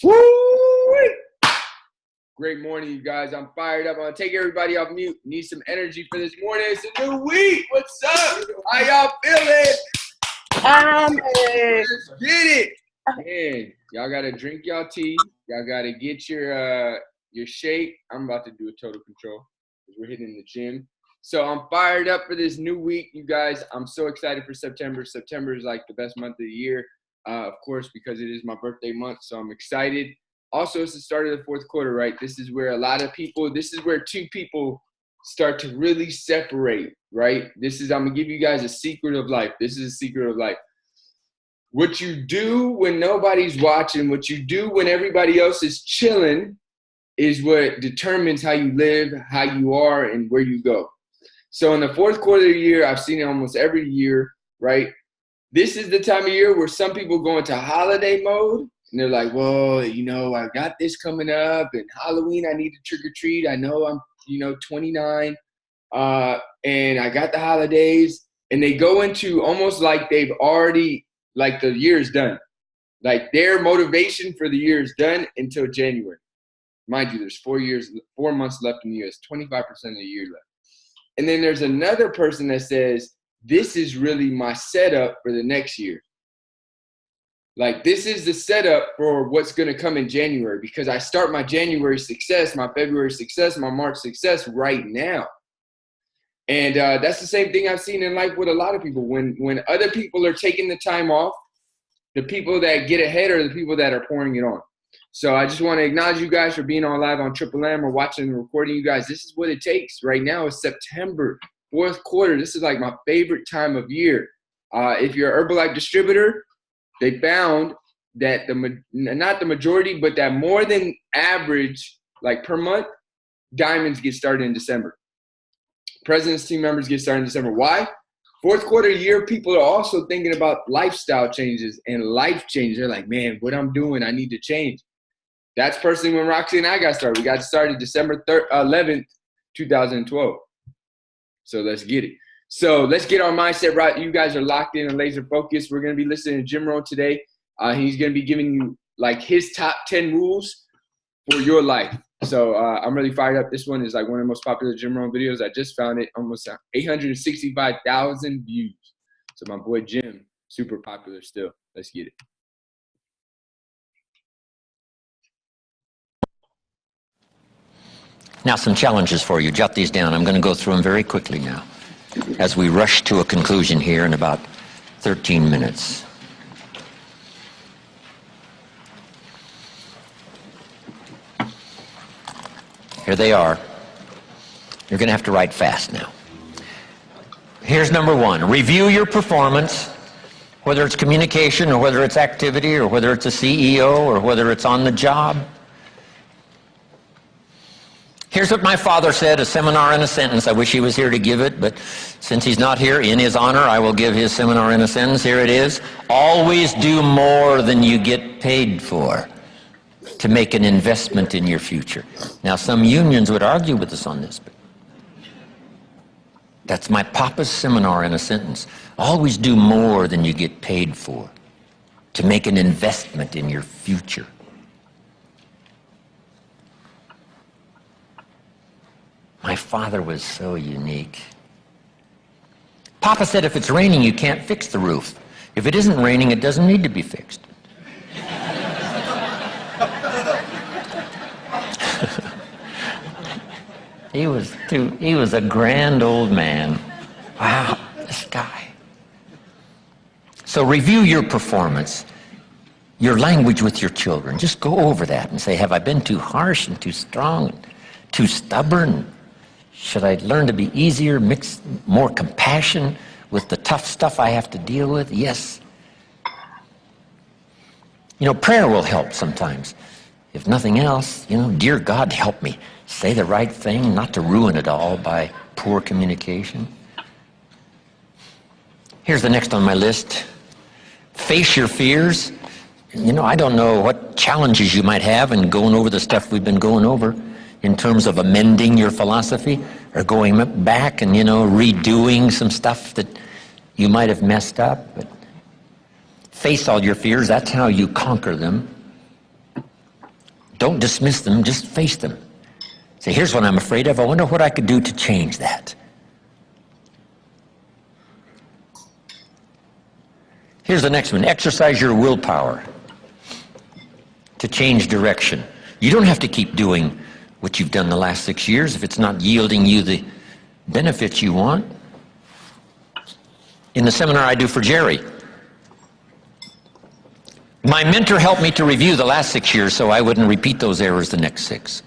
Woo! Great morning, you guys. I'm fired up. I'm going to take everybody off mute. Need some energy for this morning. It's a new week. What's up? How y'all feeling? Let's get it. Man, y'all got to drink y'all tea. Y'all got to get your shake. I'm about to do a total control because we're hitting the gym. So I'm fired up for this new week, you guys. I'm so excited for September. September is like the best month of the year, of course, because it is my birthday month. So I'm excited. Also, it's the start of the fourth quarter, right? This is where this is where two people start to really separate, right? I'm going to give you guys a secret of life. This is a secret of life. What you do when nobody's watching, what you do when everybody else is chilling is what determines how you live, how you are, and where you go. So in the fourth quarter of the year, I've seen it almost every year, right? This is the time of year where some people go into holiday mode. And they're like, well, I got this coming up, and Halloween, I need to trick or treat. I know I'm, 29, and I got the holidays. And they go into almost like they've already, like the year is done. Like their motivation for the year is done until January. Mind you, there's 4 months left in the year. It's 25% of the year left. And then there's another person that says, this is really my setup for the next year. Like, this is the setup for what's going to come in January, because I start my January success, my February success, my March success right now. And that's the same thing I've seen in life with a lot of people. When other people are taking the time off, the people that get ahead are the people that are pouring it on. So I just want to acknowledge you guys for being on live on Triple M or watching and recording. You guys, this is what it takes. Right now is September, fourth quarter. This is like my favorite time of year. If you're an Herbalife distributor, they found that not the majority, but that more than average, like per month, diamonds get started in December. President's team members get started in December. Why? Fourth quarter year, people are also thinking about lifestyle changes and life changes. They're like, man, what I'm doing, I need to change. That's personally when Roxy and I got started. We got started December 11th, 2012. So let's get it. So let's get our mindset right. You guys are locked in and laser focused. We're going to be listening to Jim Rohn today. He's going to be giving you like his top 10 rules for your life. So I'm really fired up. This one is like one of the most popular Jim Rohn videos. I just found it, almost 865,000 views. So my boy Jim, super popular still. Let's get it. Now some challenges for you. Jot these down. I'm going to go through them very quickly now, as we rush to a conclusion here in about 13 minutes. Here they are. You're going to have to write fast now. Here's number one. Review your performance, whether it's communication or whether it's activity or whether it's a CEO or whether it's on the job. Here's what my father said, a seminar in a sentence. I wish he was here to give it, but since he's not here, in his honor, I will give his seminar in a sentence. Here it is. Always do more than you get paid for to make an investment in your future. Now, some unions would argue with us on this, but that's my papa's seminar in a sentence. Always do more than you get paid for to make an investment in your future. My father was so unique. Papa said if it's raining, you can't fix the roof. If it isn't raining, it doesn't need to be fixed. He was a grand old man. Wow, this guy. So review your performance, your language with your children. Just go over that and say, have I been too harsh and too strong, and too stubborn? Should I learn to be easier, mix more compassion with the tough stuff I have to deal with? Yes. Prayer will help sometimes. If nothing else, dear God, help me say the right thing, not to ruin it all by poor communication. Here's the next on my list. Face your fears. I don't know what challenges you might have in going over the stuff we've been going over in terms of amending your philosophy or going back and, redoing some stuff that you might have messed up. But face all your fears. That's how you conquer them. Don't dismiss them, just face them. Say, here's what I'm afraid of. I wonder what I could do to change that. Here's the next one. Exercise your willpower to change direction. You don't have to keep doing what you've done the last 6 years if it's not yielding you the benefits you want. In the seminar I do for Jerry, my mentor helped me to review the last 6 years so I wouldn't repeat those errors the next 6.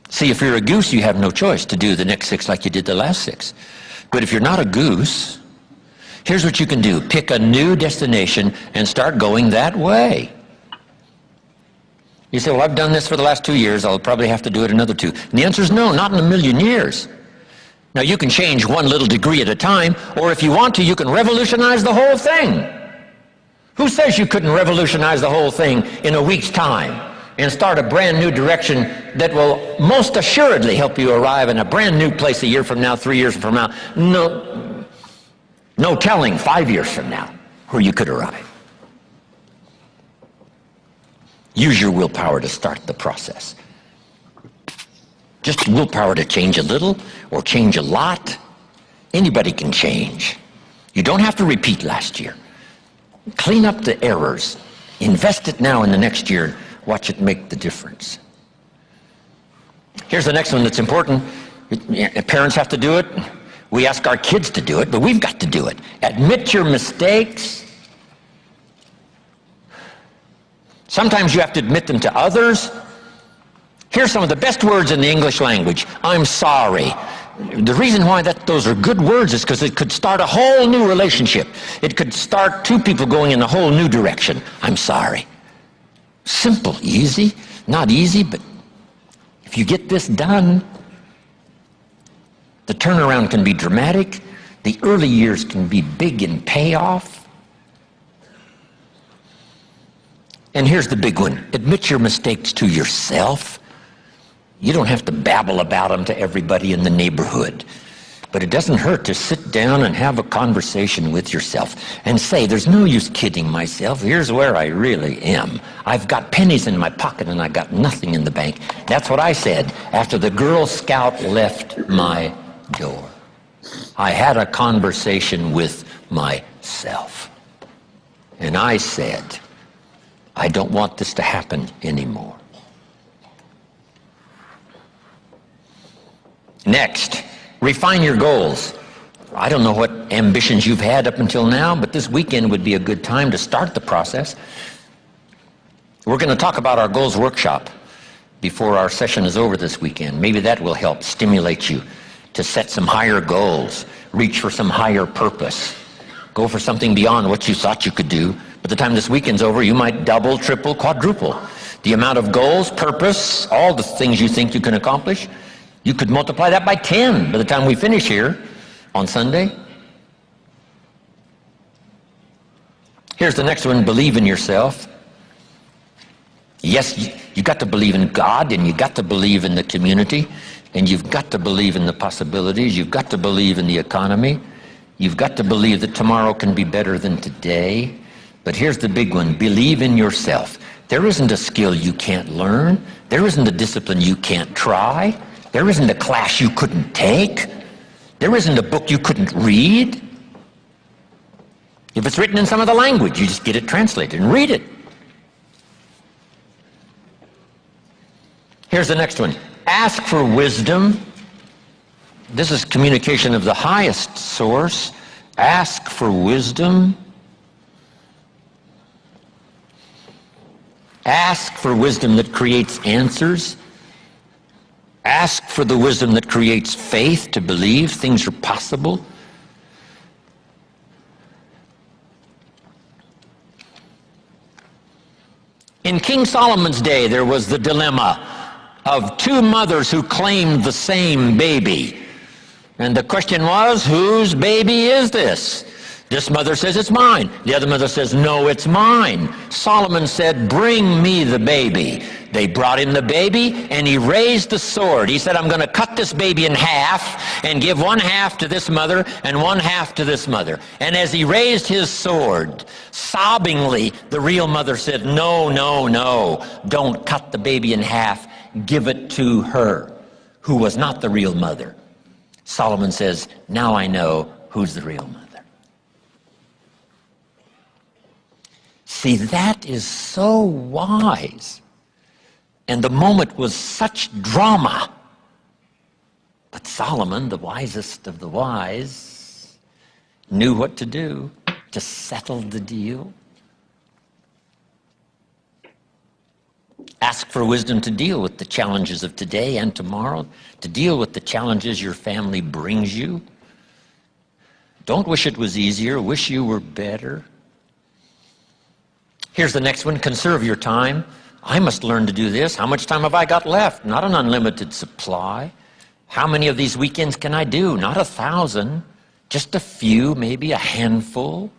See, if you're a goose, you have no choice to do the next 6 like you did the last 6. But if you're not a goose, here's what you can do. Pick a new destination and start going that way. You say, well, I've done this for the last 2 years. I'll probably have to do it another 2. And the answer is no, not in a million years. Now, you can change one little degree at a time, or if you want to, you can revolutionize the whole thing. Who says you couldn't revolutionize the whole thing in a week's time and start a brand new direction that will most assuredly help you arrive in a brand new place a year from now, 3 years from now? No telling 5 years from now where you could arrive. Use your willpower to start the process. Just willpower to change a little or change a lot. Anybody can change. You don't have to repeat last year. Clean up the errors. Invest it now in the next year. Watch it make the difference. Here's the next one that's important. Parents have to do it. We ask our kids to do it, but we've got to do it. Admit your mistakes. Sometimes you have to admit them to others. Here's some of the best words in the English language. I'm sorry. The reason why those are good words is because it could start a whole new relationship. It could start 2 people going in a whole new direction. I'm sorry. Simple, easy. Not easy, but if you get this done, the turnaround can be dramatic. The early years can be big in payoff. And here's the big one. Admit your mistakes to yourself. You don't have to babble about them to everybody in the neighborhood. But it doesn't hurt to sit down and have a conversation with yourself and say, there's no use kidding myself. Here's where I really am. I've got pennies in my pocket and I got nothing in the bank. That's what I said after the Girl Scout left my door. I had a conversation with myself. And I said, I don't want this to happen anymore. Next, refine your goals. I don't know what ambitions you've had up until now, but this weekend would be a good time to start the process. We're going to talk about our goals workshop before our session is over this weekend. Maybe that will help stimulate you to set some higher goals, reach for some higher purpose, go for something beyond what you thought you could do. By the time this weekend's over, you might double, triple, quadruple the amount of goals, purpose, all the things you think you can accomplish. You could multiply that by 10 by the time we finish here on Sunday. Here's the next one. Believe in yourself. Yes, you got to believe in God, and you got to believe in the community, and you've got to believe in the possibilities. You've got to believe in the economy. You've got to believe that tomorrow can be better than today. But here's the big one. Believe in yourself. There isn't a skill you can't learn. There isn't a discipline you can't try. There isn't a class you couldn't take. There isn't a book you couldn't read. If it's written in some other language, you just get it translated and read it. Here's the next one. Ask for wisdom. This is communication of the highest source. Ask for wisdom. Ask for wisdom that creates answers. Ask for the wisdom that creates faith to believe things are possible. In King Solomon's day, there was the dilemma of 2 mothers who claimed the same baby. And the question was, whose baby is this? This mother says, it's mine. The other mother says, no, it's mine. Solomon said, bring me the baby. They brought him the baby, and he raised the sword. He said, I'm going to cut this baby in half and give one half to this mother and one half to this mother. And as he raised his sword, sobbingly, the real mother said, no, no, no, don't cut the baby in half. Give it to her, who was not the real mother. Solomon says, now I know who's the real mother. See, that is so wise. And the moment was such drama. But Solomon, the wisest of the wise, knew what to do to settle the deal. Ask for wisdom to deal with the challenges of today and tomorrow, to deal with the challenges your family brings you. Don't wish it was easier, wish you were better. Here's the next one, conserve your time. I must learn to do this. How much time have I got left? Not an unlimited supply. How many of these weekends can I do? Not 1,000, just a few, maybe a handful.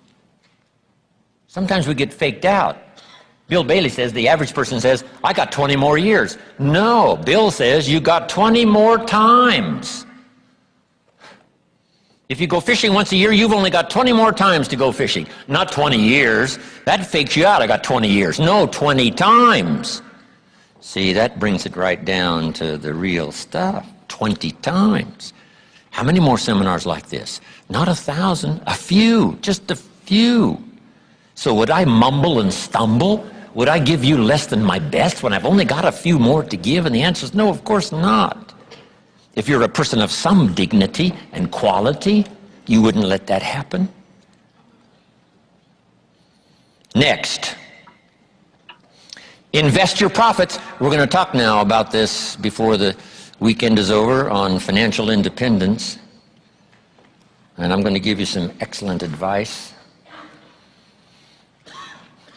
Sometimes we get faked out. Bill Bailey says, the average person says, I got 20 more years. No, Bill says, you got 20 more times. If you go fishing once a year, you've only got 20 more times to go fishing. Not 20 years. That fakes you out. I got 20 years. No, 20 times. See, that brings it right down to the real stuff. 20 times. How many more seminars like this? Not 1,000. A few. Just a few. So would I mumble and stumble? Would I give you less than my best when I've only got a few more to give? And the answer is no, of course not. If you're a person of some dignity and quality, you wouldn't let that happen. Next, invest your profits. We're going to talk now about this before the weekend is over on financial independence. And I'm going to give you some excellent advice.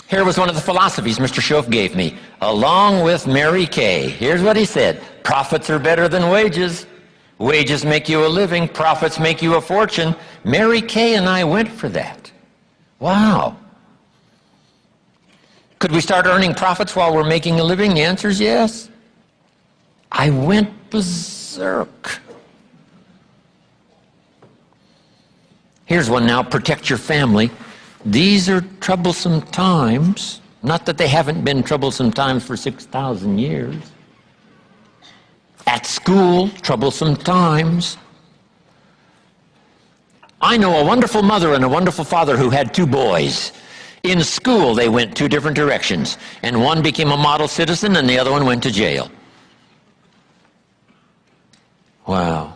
Here was one of the philosophies Mr. Schoaf gave me, along with Mary Kay. Here's what he said. Profits are better than wages. Wages make you a living. Profits make you a fortune. Mary Kay and I went for that. Wow. Could we start earning profits while we're making a living? The answer is yes. I went berserk. Here's one now. Protect your family. These are troublesome times. Not that they haven't been troublesome times for 6,000 years. At school, troublesome times. I know a wonderful mother and a wonderful father who had 2 boys. In school, they went 2 different directions. And one became a model citizen and the other one went to jail. Wow.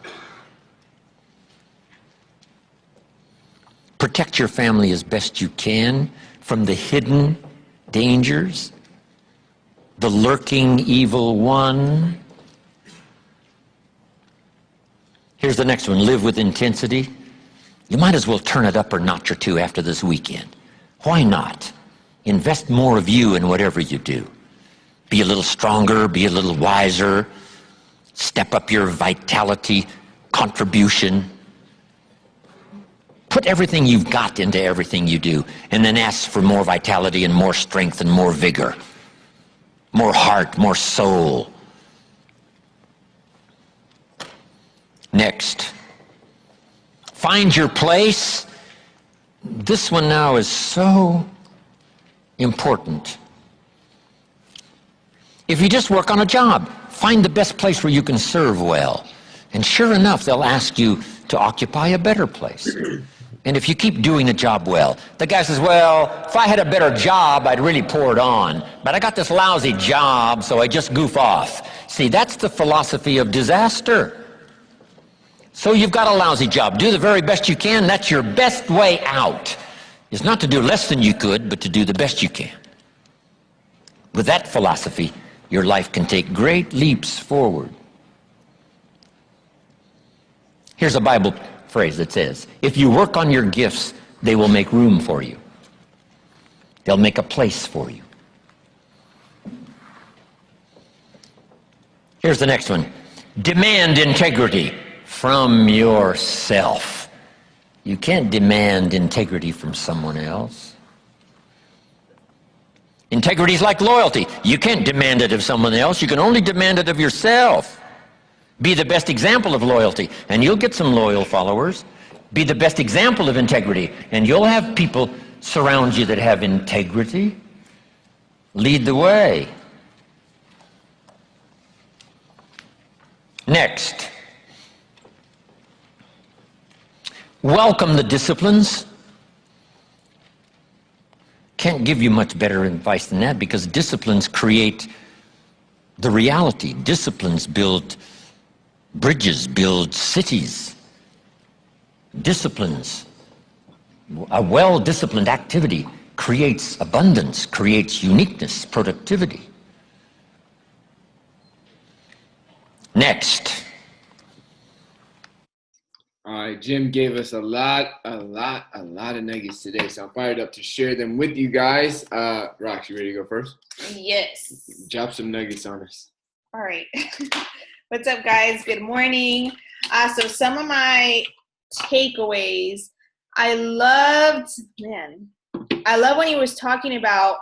Protect your family as best you can from the hidden dangers, the lurking evil one. Here's the next one. Live with intensity. You might as well turn it up a notch or 2 after this weekend. Why not? Invest more of you in whatever you do. Be a little stronger, be a little wiser. Step up your vitality, contribution. Put everything you've got into everything you do, and then ask for more vitality and more strength and more vigor, more heart, more soul. Next, find your place. This one now is so important. If you just work on a job, find the best place where you can serve well. And sure enough, they'll ask you to occupy a better place. And if you keep doing the job well, the guy says, well, if I had a better job, I'd really pour it on. But I got this lousy job, so I just goof off. See, that's the philosophy of disaster. So you've got a lousy job. Do the very best you can. That's your best way out. Is not to do less than you could, but to do the best you can. With that philosophy, your life can take great leaps forward. Here's a Bible phrase that says, if you work on your gifts, they will make room for you. They'll make a place for you. Here's the next one. Demand integrity from yourself. You can't demand integrity from someone else. Integrity is like loyalty. You can't demand it of someone else. You can only demand it of yourself. Be the best example of loyalty, and you'll get some loyal followers. Be the best example of integrity, and you'll have people surround you that have integrity. Lead the way. Next, welcome the disciplines. Can't give you much better advice than that, because disciplines create the reality. Disciplines build bridges, build cities. Disciplines, a well-disciplined activity creates abundance, creates uniqueness, productivity. Next. All right, Jim gave us a lot of nuggets today, so I'm fired up to share them with you guys. Rox, you ready to go first? Yes. Drop some nuggets on us. All right. What's up, guys? Good morning. So some of my takeaways, I love when he was talking about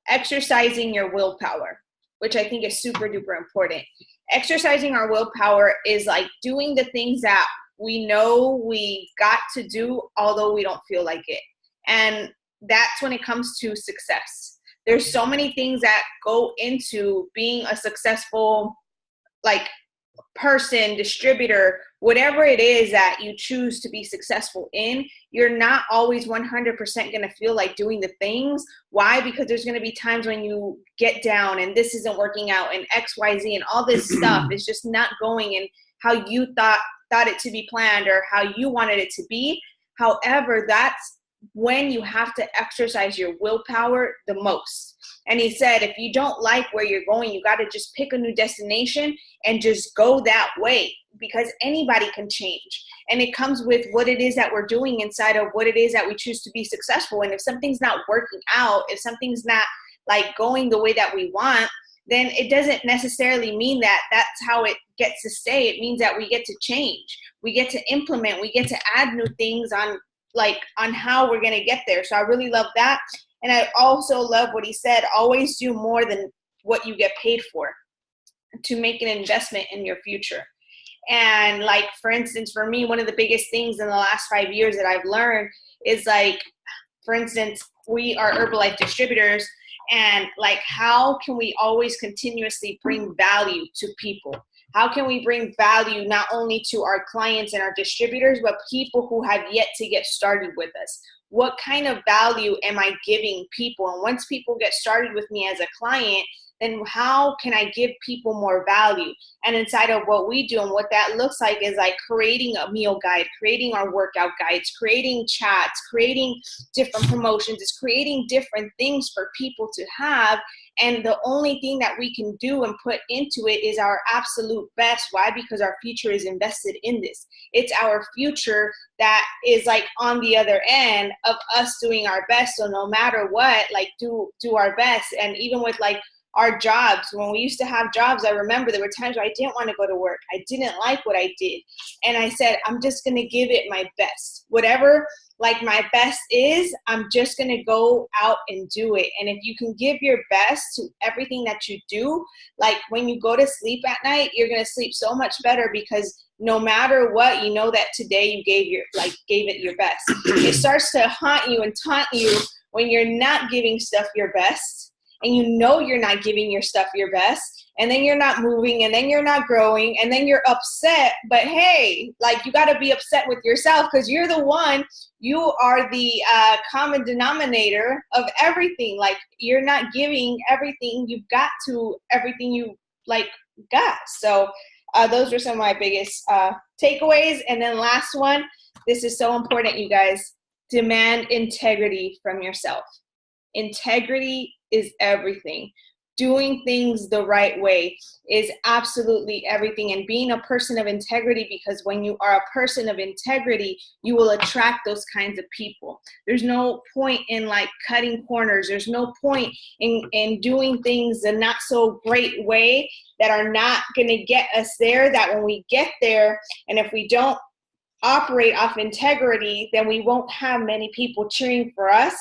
exercising your willpower, which I think is super duper important. Exercising our willpower is like doing the things that we know we got to do, although we don't feel like it. And that's when it comes to success. There's so many things that go into being a successful, like, person, distributor, whatever it is that you choose to be successful in. You're not always 100% going to feel like doing the things. Why? Because there's going to be times when you get down and this isn't working out and XYZ and all this stuff is just not going in how you thought it to be planned or how you wanted it to be. However, that's when you have to exercise your willpower the most. And he said, if you don't like where you're going, you got to just pick a new destination and just go that way, because anybody can change. And it comes with what it is that we're doing inside of what it is that we choose to be successful. And if something's not working out, if something's not like going the way that we want, then it doesn't necessarily mean that that's how it gets to stay. It means that we get to change. We get to implement. We get to add new things on how we're going to get there. So I really love that. And I also love what he said, always do more than what you get paid for, to make an investment in your future. And like, for instance, for me, one of the biggest things in the last 5 years that I've learned is like, for instance, we are Herbalife distributors, and like, how can we always continuously bring value to people? How can we bring value not only to our clients and our distributors, but people who have yet to get started with us? What kind of value am I giving people? And once people get started with me as a client, then how can I give people more value? And inside of what we do and what that looks like is like creating a meal guide, creating our workout guides, creating chats, creating different promotions. It's creating different things for people to have. And the only thing that we can do and put into it is our absolute best. Why? Because our future is invested in this. It's our future that is like on the other end of us doing our best. So no matter what, like do our best. And even with like our jobs, when we used to have jobs, I remember there were times where I didn't want to go to work. I didn't like what I did. And I said, I'm just going to give it my best. Whatever like my best is, I'm just going to go out and do it. And if you can give your best to everything that you do, like when you go to sleep at night, you're going to sleep so much better, because no matter what, you know that today you gave it your best. It starts to haunt you and taunt you when you're not giving stuff your best, and you know you're not giving your stuff your best, and then you're not moving, and then you're not growing, and then you're upset. But hey, like, you got to be upset with yourself, because you're the one, you are the common denominator of everything. Like, you're not giving everything you've got to everything you like got. So those are some of my biggest takeaways. And then last one, this is so important, you guys. Demand integrity from yourself. Integrity is everything. Doing things the right way is absolutely everything. And being a person of integrity, because when you are a person of integrity, you will attract those kinds of people. There's no point in like cutting corners. There's no point in doing things the not so great way that are not going to get us there, that when we get there, and if we don't operate off integrity, then we won't have many people cheering for us,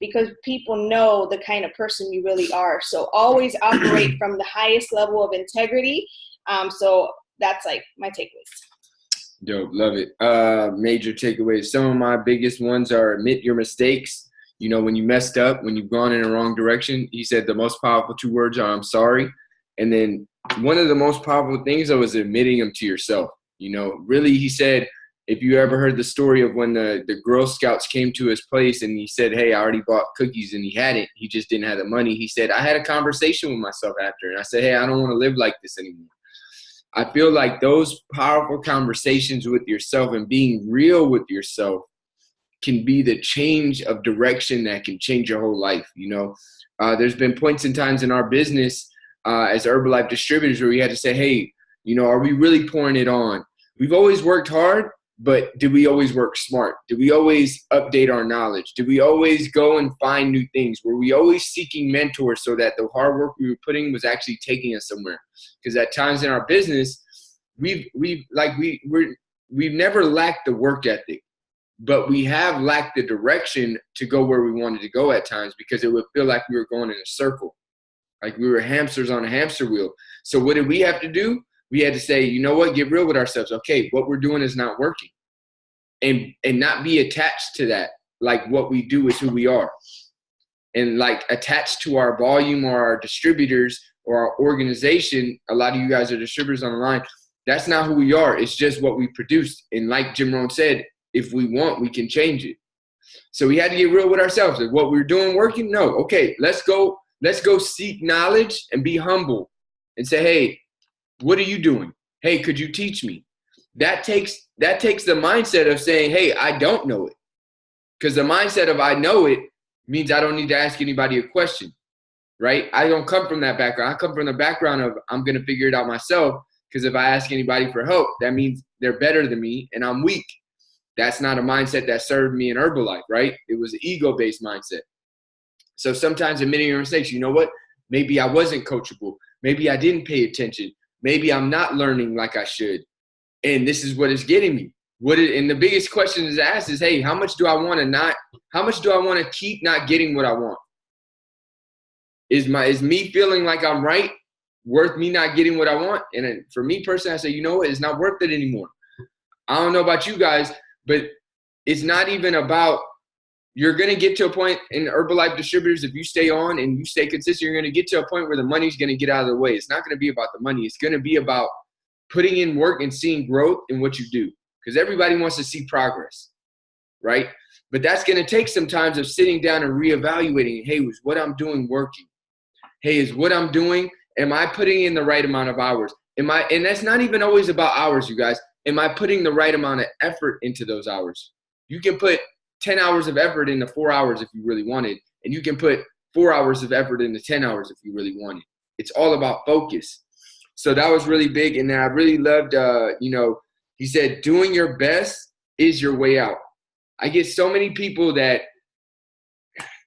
because people know the kind of person you really are. So always operate from the highest level of integrity. So that's like my takeaways. Dope, love it. Major takeaways. Some of my biggest ones are admit your mistakes. You know, when you messed up, when you've gone in the wrong direction. He said the most powerful 2 words are "I'm sorry." And then one of the most powerful things though is admitting them to yourself. You know, really, he said, if you ever heard the story of when the Girl Scouts came to his place and he said, hey, I already bought cookies, and he hadn't. He just didn't have the money. He said, I had a conversation with myself after, and I said, hey, I don't want to live like this anymore. I feel like those powerful conversations with yourself and being real with yourself can be the change of direction that can change your whole life. You know, there's been points and times in our business as Herbalife distributors where we had to say, hey, you know, are we really pouring it on? We've always worked hard, but do we always work smart? Do we always update our knowledge? Do we always go and find new things? Were we always seeking mentors so that the hard work we were putting was actually taking us somewhere? Because at times in our business, we've never lacked the work ethic, but we have lacked the direction to go where we wanted to go at times, because it would feel like we were going in a circle, like we were hamsters on a hamster wheel. So what did we have to do? We had to say, you know what, get real with ourselves. Okay, what we're doing is not working. And not be attached to that. Like what we do is who we are. And like attached to our volume or our distributors or our organization, a lot of you guys are distributors on the line. That's not who we are. It's just what we produce. And like Jim Rohn said, if we want, we can change it. So we had to get real with ourselves. If what we're doing working? No. Okay, let's go seek knowledge and be humble and say, hey, what are you doing? Hey, could you teach me? That takes the mindset of saying, hey, I don't know it. Because the mindset of I know it means I don't need to ask anybody a question, right? I don't come from that background. I come from the background of I'm going to figure it out myself, because if I ask anybody for help, that means they're better than me and I'm weak. That's not a mindset that served me in Herbalife, right? It was an ego-based mindset. So sometimes admitting your mistakes, you know what? Maybe I wasn't coachable. Maybe I didn't pay attention. Maybe I'm not learning like I should. And this is what is getting me. And the biggest question is asked is, hey, how much do I want to keep not getting what I want? Is me feeling like I'm right worth me not getting what I want? And for me personally, I say, you know what? It's not worth it anymore. I don't know about you guys, but it's not even about, you're going to get to a point in Herbalife distributors, if you stay on and you stay consistent, you're going to get to a point where the money's going to get out of the way. It's not going to be about the money. It's going to be about putting in work and seeing growth in what you do, because everybody wants to see progress, right? But that's going to take some time of sitting down and reevaluating, hey, is what I'm doing working? Hey, is what I'm doing, am I putting in the right amount of hours? And that's not even always about hours, you guys. Am I putting the right amount of effort into those hours? You can put 10 hours of effort into 4 hours if you really wanted, and you can put 4 hours of effort into 10 hours if you really wanted. It's all about focus. So that was really big. And then I really loved, he said, doing your best is your way out. I get so many people that,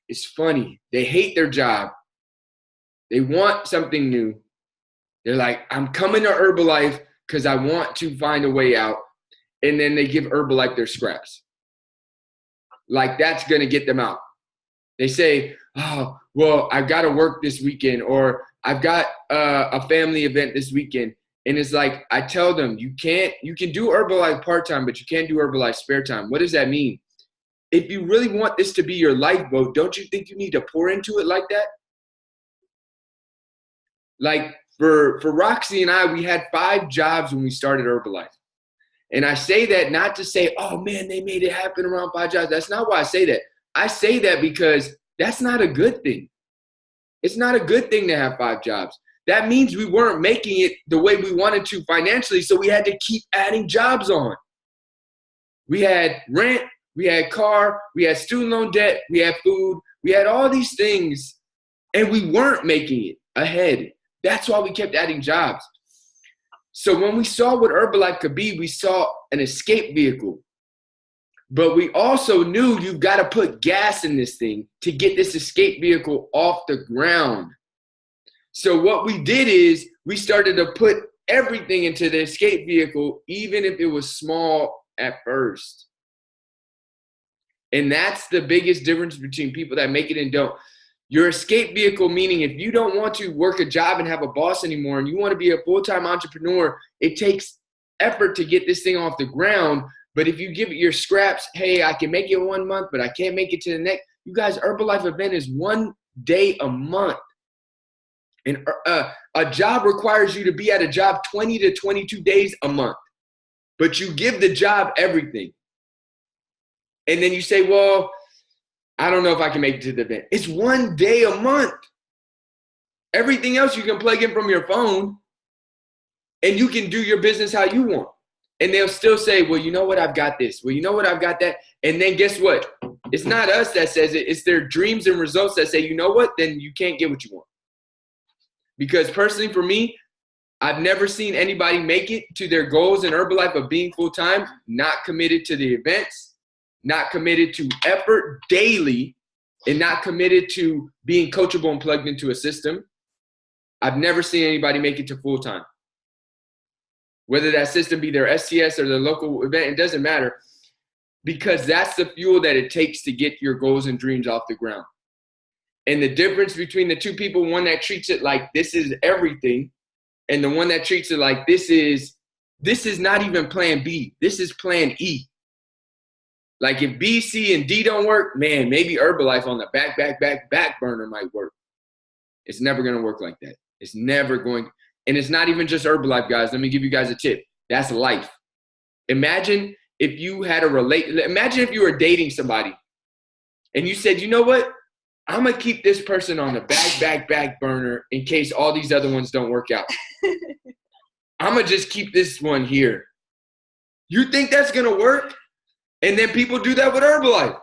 it's funny, they hate their job. They want something new. They're like, I'm coming to Herbalife because I want to find a way out. And then they give Herbalife their scraps. Like that's going to get them out. They say, oh, well, I've got to work this weekend, or I've got a family event this weekend. And it's like, I tell them, you can do Herbalife part-time, but you can't do Herbalife spare time. What does that mean? If you really want this to be your lifeboat, don't you think you need to pour into it like that? Like for Roxy and I, we had 5 jobs when we started Herbalife. And I say that not to say, oh man, they made it happen around 5 jobs. That's not why I say that. I say that because that's not a good thing. It's not a good thing to have 5 jobs. That means we weren't making it the way we wanted to financially, so we had to keep adding jobs on. We had rent, we had car, we had student loan debt, we had food, we had all these things, and we weren't making it ahead. That's why we kept adding jobs. So when we saw what Herbalife could be, we saw an escape vehicle. But we also knew you've got to put gas in this thing to get this escape vehicle off the ground. So what we did is we started to put everything into the escape vehicle, even if it was small at first. And that's the biggest difference between people that make it and don't. Your escape vehicle, meaning if you don't want to work a job and have a boss anymore and you want to be a full-time entrepreneur, it takes effort to get this thing off the ground. But if you give it your scraps, hey, I can make it 1 month, but I can't make it to the next. You guys, Herbalife event is 1 day a month. And a job requires you to be at a job 20 to 22 days a month. But you give the job everything. And then you say, well, I don't know if I can make it to the event. It's 1 day a month. Everything else you can plug in from your phone and you can do your business how you want. And they'll still say, well, you know what? I've got this. Well, you know what? I've got that. And then guess what? It's not us that says it. It's their dreams and results that say, you know what? Then you can't get what you want. Because personally for me, I've never seen anybody make it to their goals in Herbalife of being full-time, not committed to the events, not committed to effort daily, and not committed to being coachable and plugged into a system. I've never seen anybody make it to full-time. Whether that system be their STS or their local event, it doesn't matter, because that's the fuel that it takes to get your goals and dreams off the ground. And the difference between the two people, one that treats it like this is everything, and the one that treats it like this is not even plan B. This is plan E. Like if B, C, and D don't work, man, maybe Herbalife on the back burner might work. It's never going to work like that. It's never going. And it's not even just Herbalife, guys. Let me give you guys a tip. That's life. Imagine if you had imagine if you were dating somebody and you said, you know what? I'm going to keep this person on the back burner in case all these other ones don't work out. I'm going to just keep this one here. You think that's going to work? And then people do that with Herbalife.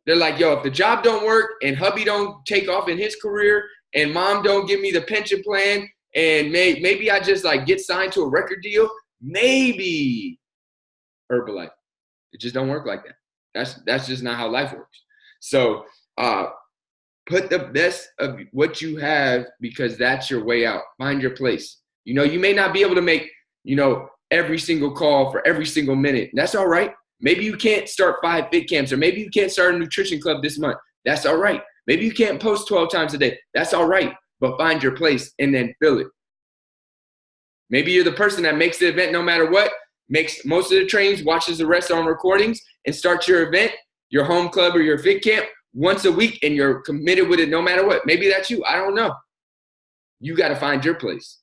They're like, yo, if the job don't work and hubby don't take off in his career and mom don't give me the pension plan and maybe I just like get signed to a record deal, maybe Herbalife. It just don't work like that. That's just not how life works. So put the best of what you have, because that's your way out. Find your place. You know, you may not be able to make, every single call for every single minute. That's all right. Maybe you can't start 5 fit camps, or maybe you can't start a nutrition club this month. That's all right. Maybe you can't post 12 times a day. That's all right. But find your place and then fill it. Maybe you're the person that makes the event no matter what, makes most of the trainings, watches the rest on recordings, and starts your event, your home club or your fit camp once a week, and you're committed with it no matter what. Maybe that's you. I don't know. You got to find your place.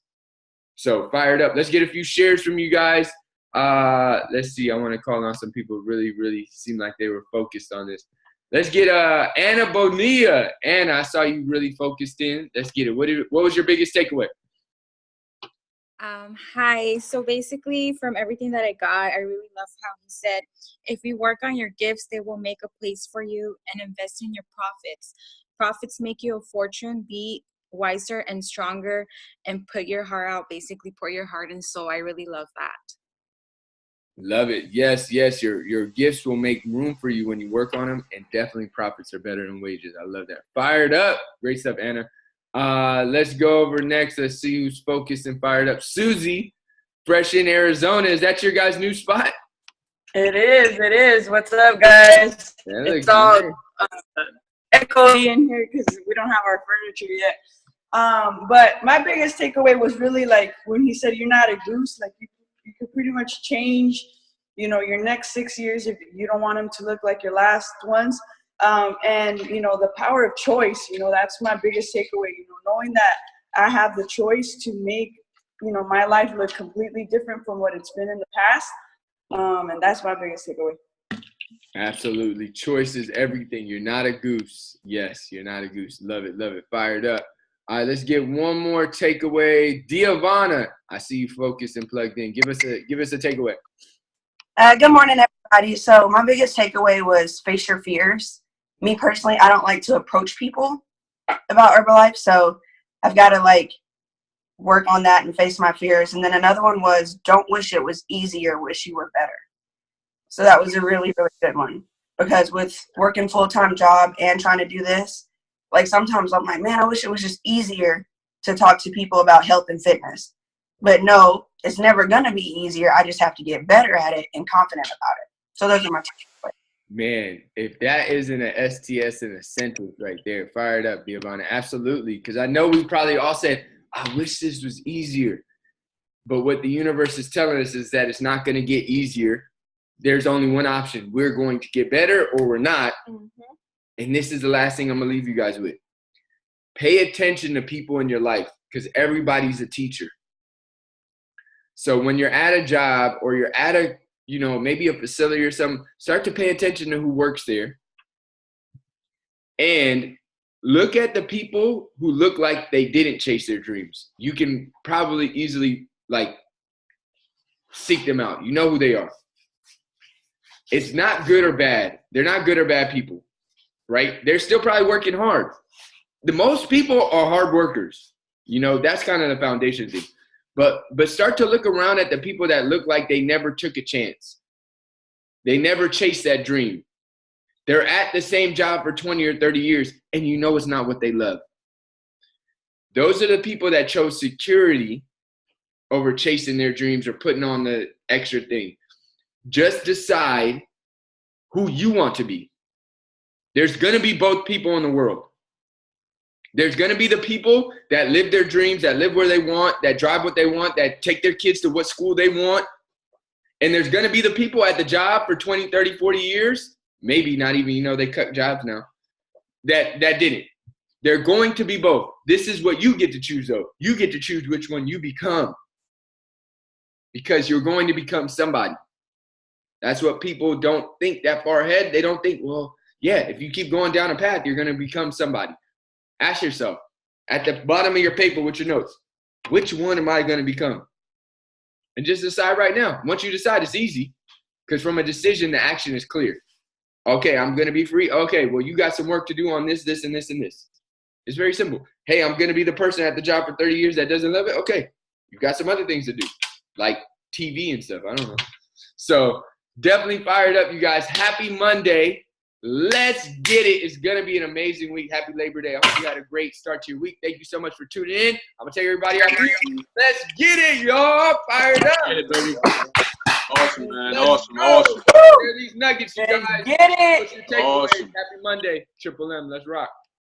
So fired up. Let's get a few shares from you guys. Let's see. I want to call on some people who really seemed like they were focused on this. Let's get Anna Bonilla. Anna, I saw you really focused in. Let's get it. What was your biggest takeaway? Hi. So basically, from everything that I got, I really love how he said, if you work on your gifts, they will make a place for you, and invest in your profits. Profits make you a fortune. Be wiser and stronger, and put your heart out. Basically, pour your heart and soul. I really love that. Love it. Yes. Your gifts will make room for you when you work on them, and definitely profits are better than wages. I love that. Fired up. Great stuff, Anna. Let's go over next. Let's see who's focused and fired up. Susie, fresh in Arizona. Is that your guys' new spot? It is. What's up, guys? It's all echoey in here because we don't have our furniture yet. But my biggest takeaway was really like when he said you're not a goose, like you could pretty much change, your next 6 years if you don't want them to look like your last ones. And the power of choice, that's my biggest takeaway, knowing that I have the choice to make, my life look completely different from what it's been in the past. And that's my biggest takeaway. Absolutely. Choice is everything. You're not a goose. Yes, you're not a goose. Love it. Fired up. All right, let's get one more takeaway. Diavana, I see you focused and plugged in. Give us a takeaway. Good morning, everybody. So my biggest takeaway was face your fears. Me personally, I don't like to approach people about Herbalife, so I've got to work on that and face my fears. And then another one was don't wish it was easier, wish you were better. So that was a really, really good one, because with working full-time job and trying to do this, sometimes I'm like, man, I wish it was just easier to talk to people about health and fitness. But no, it's never going to be easier. I just have to get better at it and confident about it. So those are my takeaways. Man, if that isn't an STS in a sentence right there, fire it up, Giovanna. Absolutely. Because I know we probably all said, I wish this was easier. But what the universe is telling us is that it's not going to get easier. There's only one option. We're going to get better or we're not. Mm-hmm. And this is the last thing I'm going to leave you guys with. Pay attention to people in your life because everybody's a teacher. So when you're at a job or you're at a, maybe a facility or something, start to pay attention to who works there. And look at the people who look like they didn't chase their dreams. You can probably easily seek them out. You know who they are. It's not good or bad. They're not good or bad people, right? They're still probably working hard. The most people are hard workers. That's kind of the foundation thing. But start to look around at the people that look like they never took a chance. They never chased that dream. They're at the same job for 20 or 30 years, and it's not what they love. Those are the people that chose security over chasing their dreams or putting on the extra thing. Just decide who you want to be. There's going to be both people in the world. There's going to be the people that live their dreams, that live where they want, that drive what they want, that take their kids to what school they want. And there's going to be the people at the job for 20, 30, 40 years, maybe not even, they cut jobs now, that didn't. They're going to be both. This is what you get to choose, though. You get to choose which one you become because you're going to become somebody. That's what people don't think that far ahead. They don't think, well, yeah, if you keep going down a path, you're going to become somebody. Ask yourself at the bottom of your paper with your notes, which one am I going to become? And just decide right now. Once you decide, it's easy because from a decision, the action is clear. Okay, I'm going to be free. Okay, well, you got some work to do on this, this, and this, and this. It's very simple. Hey, I'm going to be the person at the job for 30 years that doesn't love it. Okay, you've got some other things to do, like TV and stuff. I don't know. So definitely fired up, you guys. Happy Monday. Let's get it. It's going to be an amazing week. Happy Labor Day. I hope you had a great start to your week. Thank you so much for tuning in. I'm going to take everybody out here. Let's get it, y'all. Fired up. Get it, baby. Awesome, man. Awesome. There are these nuggets, you guys. Get it. What's your takeaway? Awesome. Happy Monday. Triple M. Let's rock.